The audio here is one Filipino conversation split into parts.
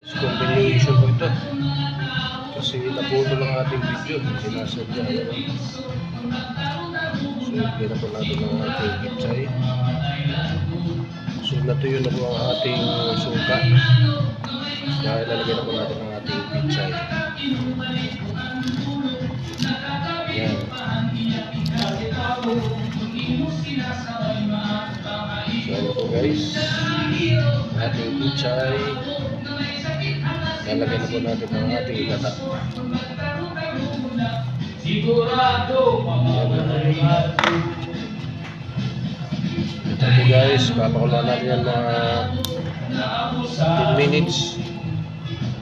Combination ko ito kasi naputo lang ating video, hindi nasadya. So kaya po natin ang ating pichay. So natuyo na po ang ating suka, dahil lalagyan na po natin ang ating pichay. Yan. So ano po guys, ating pichay, lalagyan na po natin ang ating gata. Ito po guys, papakulaan natin yan mga 10 minutes.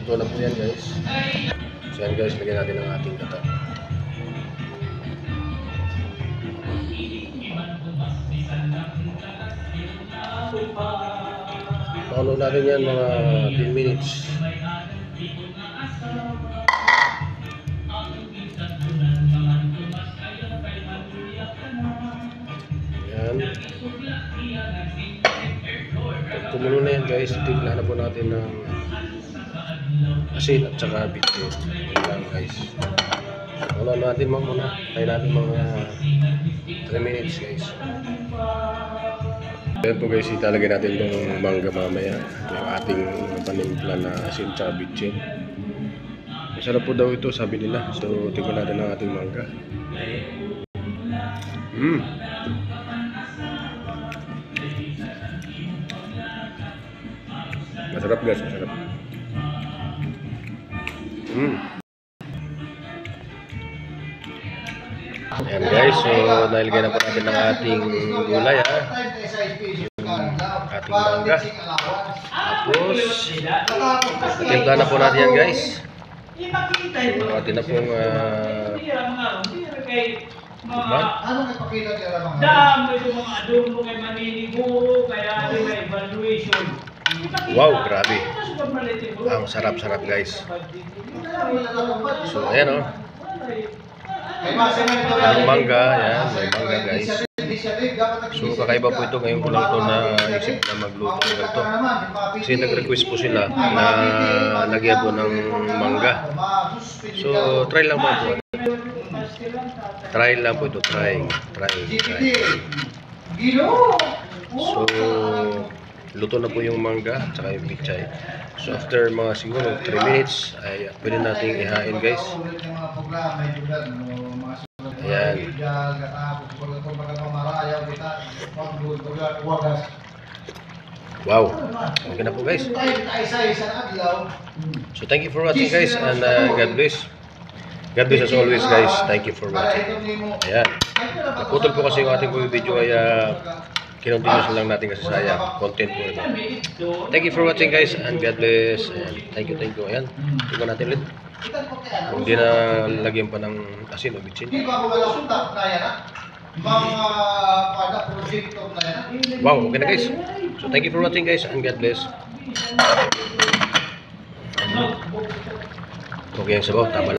Ito na po yan guys. So yan guys, lagyan natin ang ating gata. Pakulaan natin yan mga 10 minutes. Yan. Pag kumulo na yan guys, titignan na po natin ng asin at saka bitin. Yan lang guys. Wala natin muna. Tayo natin mga 3 minutes guys. Yan po guys, italagay natin itong mangga mamaya. Yung ating panimpla na asin at saka bitin. Masarap po daw ito, sabi nila. So tingnan natin ang ating mangga. Masarap guys, masarap. Ayan guys, so nalagyan na po natin ng ating gulay ating mangga. Tapos timpla na po natin yan guys. So atin na pong ano nagpakita niya lang mga dam ito mga adobo kay maninigo kaya may evaluation. Wow, grabe. Ang sarap-sarap guys. So ayan o. Ang mangga, yan, may mangga guys. So kakaiba po ito, ngayon ko lang ito naisip na magluto ng ganito. Kasi nag-request po sila na lagyan po ng mangga. So try lang po ito. Try lang po ito, try. So luto na po yung mangga at saka yung pichay. So after mga siguro 3 minutes ay pwede nating ihain guys. Ayan. Wow, okay na po guys. So thank you for watching guys, and God bless. God bless as always guys. Thank you for watching. Ayan. Naputol po kasi yung ating video kaya kinontinuous lang natin kasi sayang content po ito. Thank you for watching guys, and God bless. And thank you. Ayan, tingnan natin ulit. Hindi na lagyan pa ng asin o bitsin. Wow, okay na guys. So thank you for watching guys, and God bless. Okay ang sabaw, tama na.